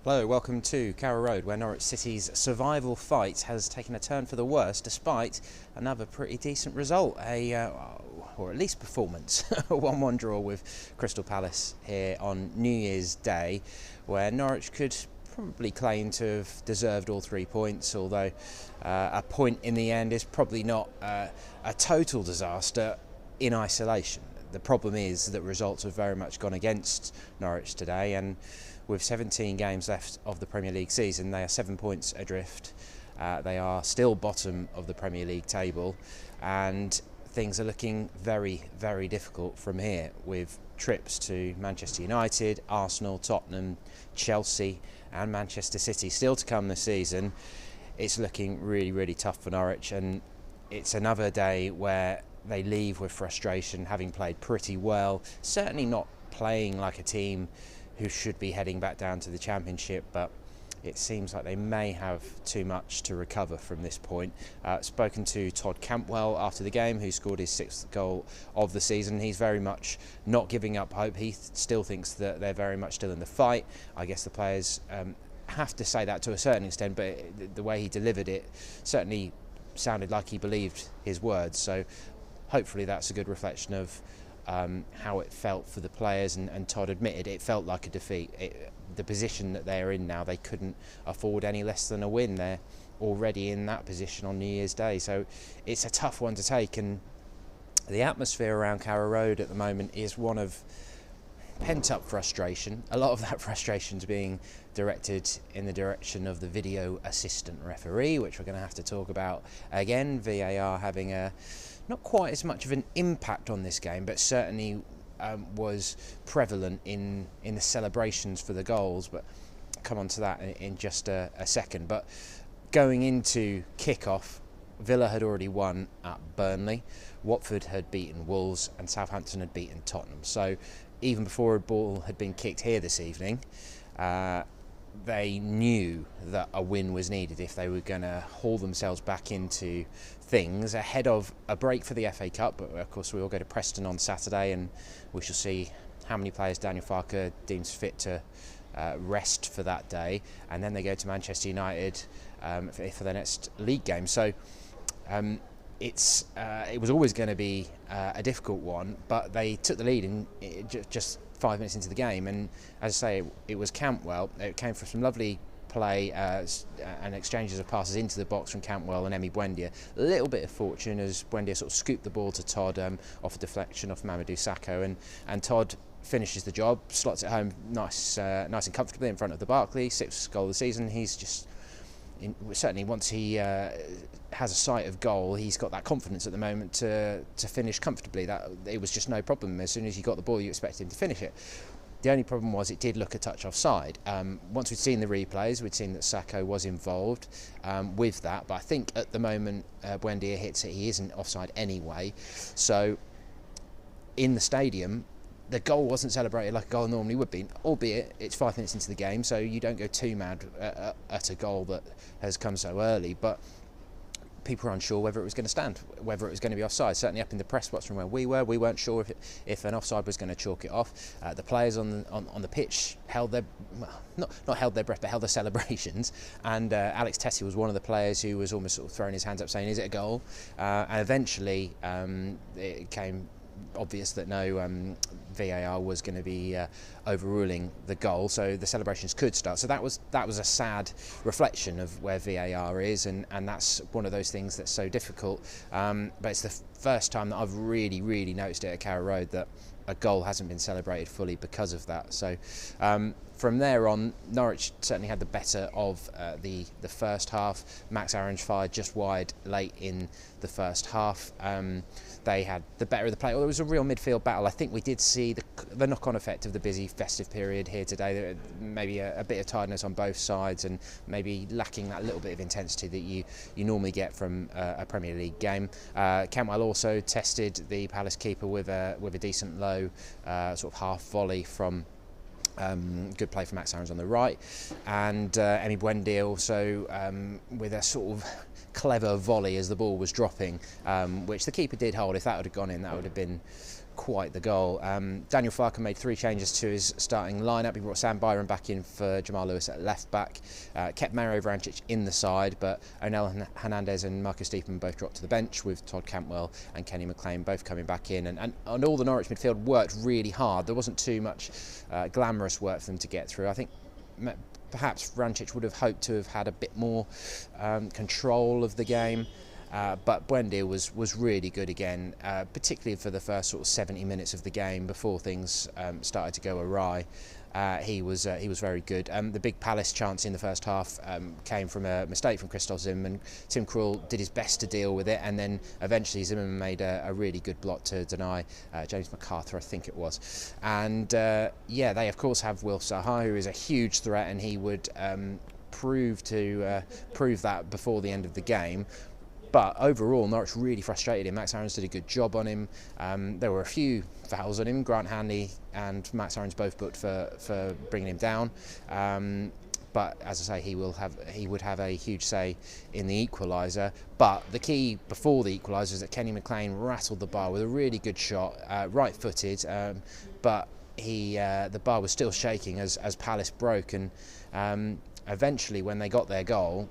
Hello, welcome to Carrow Road, where Norwich City's survival fight has taken a turn for the worse despite another pretty decent result, or at least performance, a 1-1 draw with Crystal Palace here on New Year's Day, where Norwich could probably claim to have deserved all 3 points, although a point in the end is probably not a total disaster in isolation. The problem is that results have very much gone against Norwich today, and with 17 games left of the Premier League season, they are 7 points adrift. They are still bottom of the Premier League table, and things are looking very, very difficult from here, with trips to Manchester United, Arsenal, Tottenham, Chelsea and Manchester City still to come this season. It's looking really, really tough for Norwich, and it's another day where they leave with frustration, having played pretty well, certainly not playing like a team who should be heading back down to the Championship, but it seems like they may have too much to recover from this point. Spoken to Todd Cantwell after the game, who scored his 6th goal of the season. He's very much not giving up hope. He still thinks that they're very much still in the fight. I guess the players have to say that to a certain extent, but the way he delivered it certainly sounded like he believed his words. So hopefully that's a good reflection of how it felt for the players, and Todd admitted it felt like a defeat. The position that they're in now, they couldn't afford any less than a win. They're already in that position on New Year's Day, so it's a tough one to take, and the atmosphere around Carrow Road at the moment is one of pent-up frustration. A lot of that frustration is being directed in the direction of the video assistant referee, which we're going to have to talk about again. VAR having not quite as much of an impact on this game, but certainly was prevalent in the celebrations for the goals, but I'll come on to that in just a second. But going into kick-off, Villa had already won at Burnley, Watford had beaten Wolves, and Southampton had beaten Tottenham. So even before a ball had been kicked here this evening, they knew that a win was needed if they were going to haul themselves back into things ahead of a break for the FA Cup. But of course we all go to Preston on Saturday, and we shall see how many players Daniel Farke deems fit to rest for that day, and then they go to Manchester United for their next league game. So it was always going to be a difficult one, but they took the lead in just 5 minutes into the game, and as I say, it was Cantwell. It came from some lovely play and exchanges of passes into the box from Cantwell and Emi Buendia. A little bit of fortune as Buendia sort of scooped the ball to Todd off a deflection off Mamadou Sakho, and Todd finishes the job, slots it home nice and comfortably in front of the Barkley, 6th goal of the season. He's just certainly once he has a sight of goal, he's got that confidence at the moment to finish comfortably. That it was just no problem. As soon as he got the ball, you expected him to finish it. The only problem was it did look a touch offside. Once we'd seen the replays, we'd seen that Sakho was involved with that, but I think at the moment Buendia hits it, he isn't offside anyway. So in the stadium, the goal wasn't celebrated like a goal normally would be, albeit it's 5 minutes into the game, so you don't go too mad at a goal that has come so early. But people were unsure whether it was going to stand, whether it was going to be offside. Certainly up in the press box from where we weren't sure if an offside was going to chalk it off. The players on the pitch held their, not held their breath, but held their celebrations. And Alex Tessie was one of the players who was almost sort of throwing his hands up saying, "Is it a goal?" And eventually it came obvious that no VAR was going to be overruling the goal, so the celebrations could start. So that was a sad reflection of where VAR is, and that's one of those things that's so difficult. But it's the first time that I've really noticed it at Carrow Road that a goal hasn't been celebrated fully because of that. So from there on, Norwich certainly had the better of the first half. Max Aarons fired just wide late in the first half. They had the better of the play. Well, it was a real midfield battle. I think we did see the knock-on effect of the busy festive period here today. There maybe a bit of tiredness on both sides, and maybe lacking that little bit of intensity that you normally get from a Premier League game. Cantwell also tested the Palace keeper with a decent low sort of half volley from good play from Max Aarons on the right, and Emi Buendia also with a sort of clever volley as the ball was dropping, which the keeper did hold. If that would have gone in, that would have been quite the goal. Daniel Farke made 3 changes to his starting lineup. He brought Sam Byron back in for Jamal Lewis at left back, kept Mario Vrancic in the side, but Onel Hernandez and Marcus Steepman both dropped to the bench, with Todd Cantwell and Kenny McLean both coming back in. And all the Norwich midfield worked really hard. There wasn't too much glamorous work for them to get through. I think perhaps Vrancic would have hoped to have had a bit more control of the game. But Buendia was really good again, particularly for the first sort of 70 minutes of the game before things started to go awry. He was very good. The big Palace chance in the first half came from a mistake from Christoph Zimmermann. Tim Krul did his best to deal with it, and then eventually Zimmermann made a really good block to deny James MacArthur, I think it was. And they of course have Wilf Zaha, who is a huge threat, and he would prove that before the end of the game. But overall, Norwich really frustrated him. Max Aarons did a good job on him. There were a few fouls on him. Grant Hanley and Max Aarons both booked for bringing him down. But as I say, he would have a huge say in the equaliser. But the key before the equaliser is that Kenny McLean rattled the bar with a really good shot, right-footed. But the bar was still shaking as Palace broke, and eventually, when they got their goal,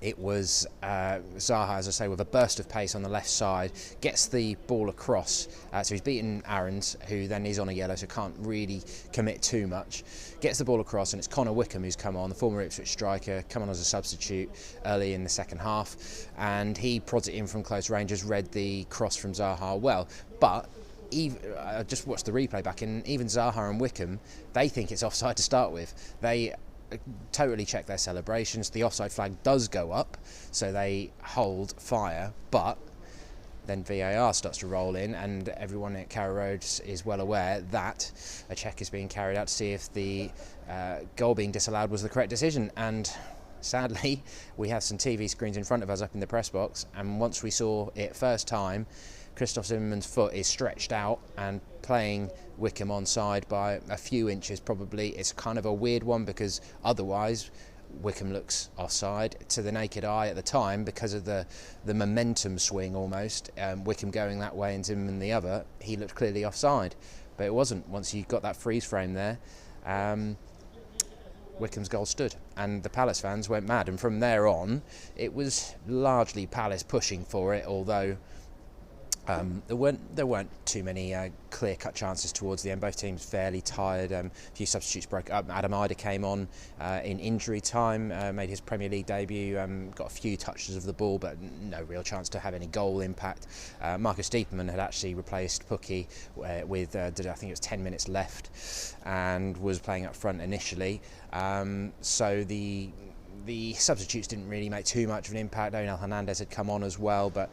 it was Zaha, as I say, with a burst of pace on the left side, gets the ball across. So he's beaten Aarons, who then is on a yellow, so can't really commit too much. Gets the ball across, and it's Connor Wickham who's come on, the former Ipswich striker, come on as a substitute early in the second half. And he prods it in from close range, has read the cross from Zaha well. But I just watched the replay back, and even Zaha and Wickham, they think it's offside to start with. They totally check their celebrations. The offside flag does go up, so they hold fire, but then VAR starts to roll in, and everyone at Carrow Road is well aware that a check is being carried out to see if the goal being disallowed was the correct decision. And sadly, we have some TV screens in front of us up in the press box, and once we saw it first time, Christoph Zimmermann's foot is stretched out and playing Wickham onside by a few inches probably. It's kind of a weird one, because otherwise Wickham looks offside to the naked eye at the time because of the momentum swing almost. Wickham going that way and Zimmermann the other, he looked clearly offside, but it wasn't. Once you got that freeze frame there, Wickham's goal stood, and the Palace fans went mad, and from there on it was largely Palace pushing for it, although there weren't too many clear-cut chances towards the end. Both teams fairly tired. A few substitutes broke up. Adam Idah came on in injury time, made his Premier League debut, got a few touches of the ball, but no real chance to have any goal impact. Marcus Steepman had actually replaced Pukki with, I think it was 10 minutes left, and was playing up front initially. So the substitutes didn't really make too much of an impact. Onel Hernandez had come on as well, but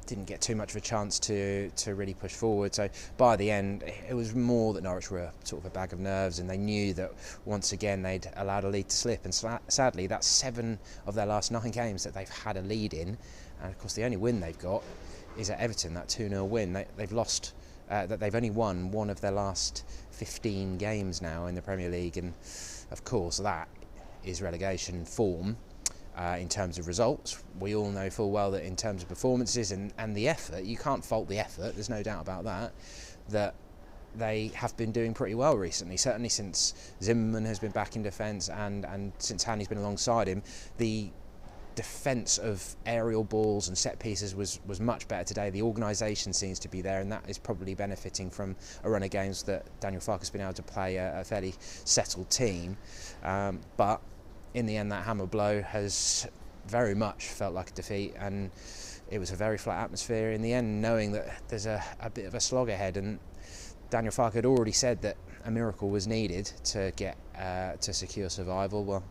didn't get too much of a chance to really push forward. So by the end, it was more that Norwich were sort of a bag of nerves, and they knew that once again they'd allowed a lead to slip. And sadly, that's 7 of their last 9 games that they've had a lead in. And of course, the only win they've got is at Everton, that 2-0 win. They've lost, that they've only won one of their last 15 games now in the Premier League, and of course that is relegation form in terms of results. We all know full well that in terms of performances and the effort, you can't fault the effort, there's no doubt about that they have been doing pretty well recently, certainly since Zimmermann has been back in defence and since Hanley's been alongside him. The defence of aerial balls and set pieces was much better today. The organisation seems to be there, and that is probably benefiting from a run of games that Daniel Farke has been able to play a fairly settled team. But in the end, that hammer blow has very much felt like a defeat, and it was a very flat atmosphere in the end, knowing that there's a bit of a slog ahead. And Daniel Farke had already said that a miracle was needed to get to secure survival. Well,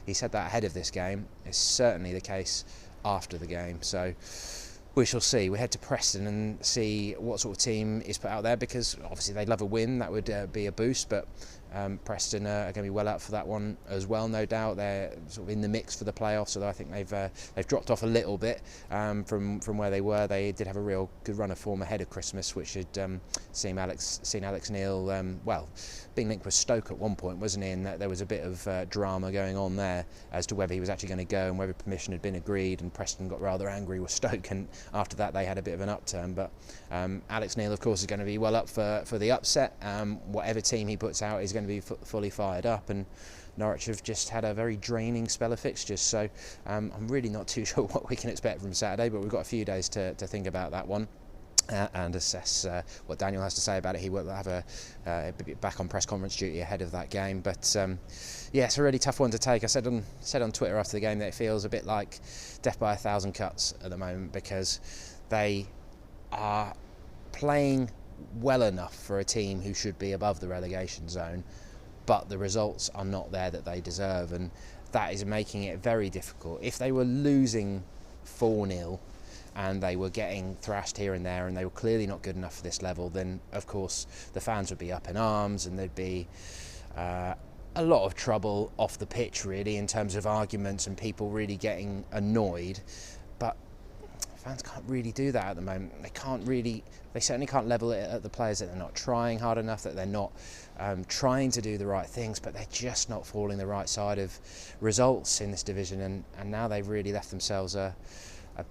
he said that ahead of this game. It's certainly the case after the game. So we shall see. We head to Preston and see what sort of team is put out there, because obviously they'd love a win. That would be a boost, but Preston are going to be well up for that one as well, no doubt. They're sort of in the mix for the playoffs, although I think they've dropped off a little bit from where they were. They did have a real good run of form ahead of Christmas, which had seen Alex Neil being linked with Stoke at one point, wasn't he? And there was a bit of drama going on there as to whether he was actually going to go and whether permission had been agreed, and Preston got rather angry with Stoke, and after that they had a bit of an upturn. But Alex Neil, of course, is going to be well up for the upset. Whatever team he puts out is going to be fully fired up, and Norwich have just had a very draining spell of fixtures, so I'm really not too sure what we can expect from Saturday, but we've got a few days to think about that one. And assess what Daniel has to say about it. He will have a back on press conference duty ahead of that game. But yeah, it's a really tough one to take. I said on Twitter after the game that it feels a bit like death by a thousand cuts at the moment, because they are playing well enough for a team who should be above the relegation zone, but the results are not there that they deserve, and that is making it very difficult. If they were losing 4-0 and they were getting thrashed here and there, and they were clearly not good enough for this level, then of course the fans would be up in arms, and there'd be a lot of trouble off the pitch, really, in terms of arguments and people really getting annoyed. But fans can't really do that at the moment. They certainly can't level it at the players, that they're not trying hard enough, that they're not trying to do the right things, but they're just not falling the right side of results in this division, and now they've really left themselves a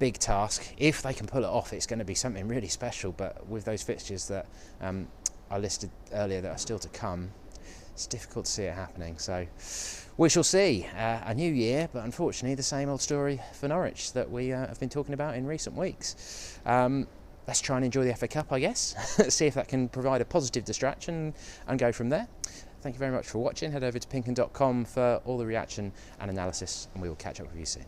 big task. If they can pull it off, it's going to be something really special, but with those fixtures that I listed earlier that are still to come, it's difficult to see it happening. So we shall see. A new year, but unfortunately the same old story for Norwich that we have been talking about in recent weeks. Let's try and enjoy the FA Cup, I guess. See if that can provide a positive distraction and go from there. Thank you very much for watching. Head over to pinkun.com for all the reaction and analysis, and we will catch up with you soon.